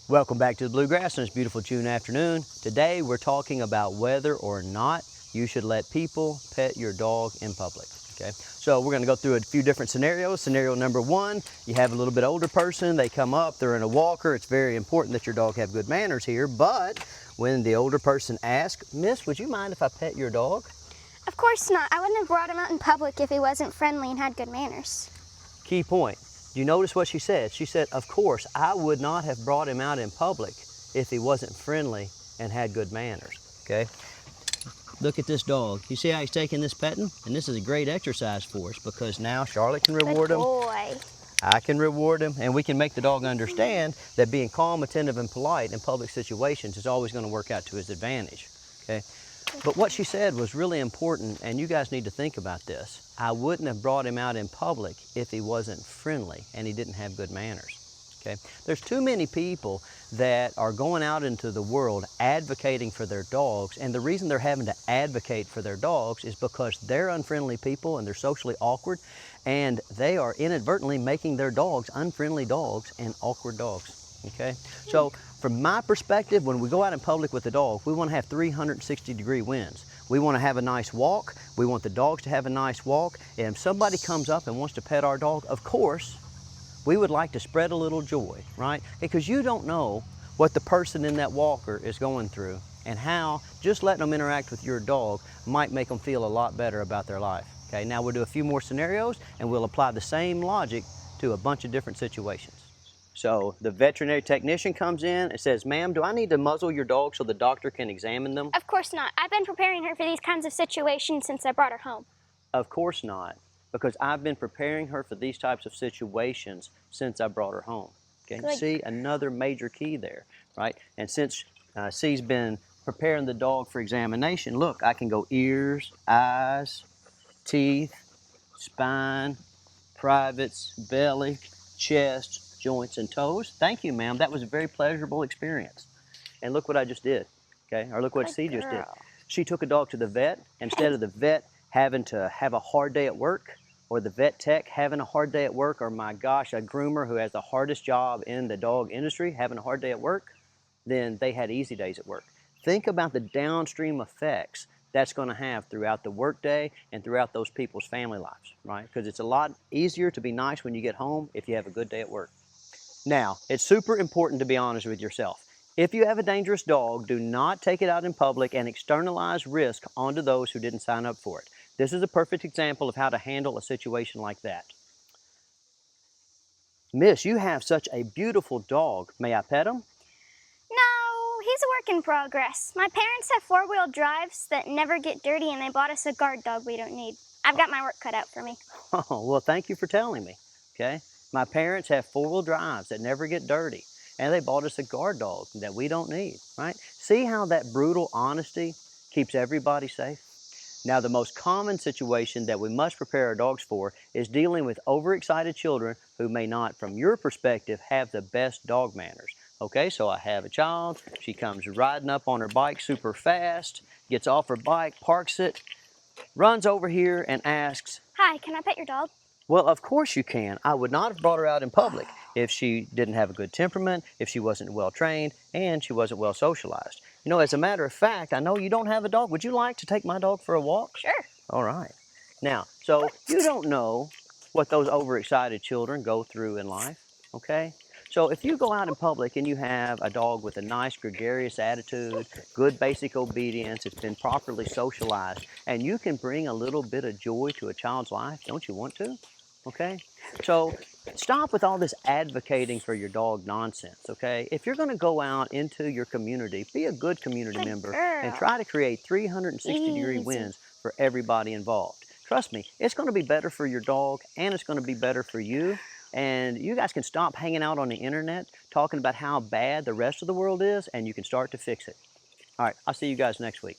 Welcome back to the Bluegrass on this beautiful June afternoon. Today we're talking about whether or not you should let people pet your dog in public. Okay, so we're going to go through a few different scenarios. Scenario number one, you have a little bit older person, they come up, they're in a walker. It's very important that your dog have good manners here, but when the older person asks, Miss, would you mind if I pet your dog? Of course not. I wouldn't have brought him out in public if he wasn't friendly and had good manners. Key point. Do you notice what she said? She said, of course, I would not have brought him out in public if he wasn't friendly and had good manners, okay? Look at this dog. You see how he's taking this petting? And this is a great exercise for us because now Charlotte can reward him. Good boy. I can reward him, and we can make the dog understand that being calm, attentive, and polite in public situations is always going to work out to his advantage, okay? But what she said was really important, and you guys need to think about this. I wouldn't have brought him out in public if he wasn't friendly and he didn't have good manners, okay? There's too many people that are going out into the world advocating for their dogs, and the reason they're having to advocate for their dogs is because they're unfriendly people and they're socially awkward, and they are inadvertently making their dogs unfriendly dogs and awkward dogs, okay? So from my perspective, when we go out in public with the dog, we want to have 360-degree winds. We want to have a nice walk. We want the dogs to have a nice walk. And if somebody comes up and wants to pet our dog, of course, we would like to spread a little joy, right? Because you don't know what the person in that walker is going through and how just letting them interact with your dog might make them feel a lot better about their life. Okay, now we'll do a few more scenarios and we'll apply the same logic to a bunch of different situations. So the veterinary technician comes in and says, ma'am, do I need to muzzle your dog so the doctor can examine them? Of course not. I've been preparing her for these kinds of situations since I brought her home. Of course not, because I've been preparing her for these types of situations since I brought her home. Okay, Good. see, another major key there, right? And since C's been preparing the dog for examination, look, I can go ears, eyes, teeth, spine, privates, belly, chest, joints, and toes. Thank you, ma'am. That was a very pleasurable experience. And look what I just did, okay? Or look what C just did. She took a dog to the vet. Instead of the vet having to have a hard day at work, or the vet tech having a hard day at work, or my gosh, a groomer who has the hardest job in the dog industry having a hard day at work, then they had easy days at work. Think about the downstream effects that's going to have throughout the workday and throughout those people's family lives, right? Because it's a lot easier to be nice when you get home if you have a good day at work. Now, it's super important to be honest with yourself. If you have a dangerous dog, do not take it out in public and externalize risk onto those who didn't sign up for it. This is a perfect example of how to handle a situation like that. Miss, you have such a beautiful dog. May I pet him? No, he's a work in progress. My parents have four-wheel drives that never get dirty, and they bought us a guard dog we don't need. I've got my work cut out for me. Oh, well, thank you for telling me, okay? My parents have four-wheel drives that never get dirty, and they bought us a guard dog that we don't need, right? See how that brutal honesty keeps everybody safe? Now, the most common situation that we must prepare our dogs for is dealing with overexcited children who may not, from your perspective, have the best dog manners. Okay, so I have a child, she comes riding up on her bike super fast, gets off her bike, parks it, runs over here and asks, Hi, can I pet your dog? well, of course you can. I would not have brought her out in public if she didn't have a good temperament, if she wasn't well trained, and she wasn't well socialized. You know, as a matter of fact, I know you don't have a dog. Would you like to take my dog for a walk? Sure. All right. Now, so you don't know what those overexcited children go through in life, okay? So if you go out in public and you have a dog with a nice gregarious attitude, good basic obedience, it's been properly socialized, and you can bring a little bit of joy to a child's life, don't you want to? Okay? So stop with all this advocating for your dog nonsense, okay? If you're going to go out into your community, be a good community member and try to create 360-degree winds for everybody involved. Trust me, it's going to be better for your dog and it's going to be better for you. And you guys can stop hanging out on the internet talking about how bad the rest of the world is, and you can start to fix it. All right, I'll see you guys next week.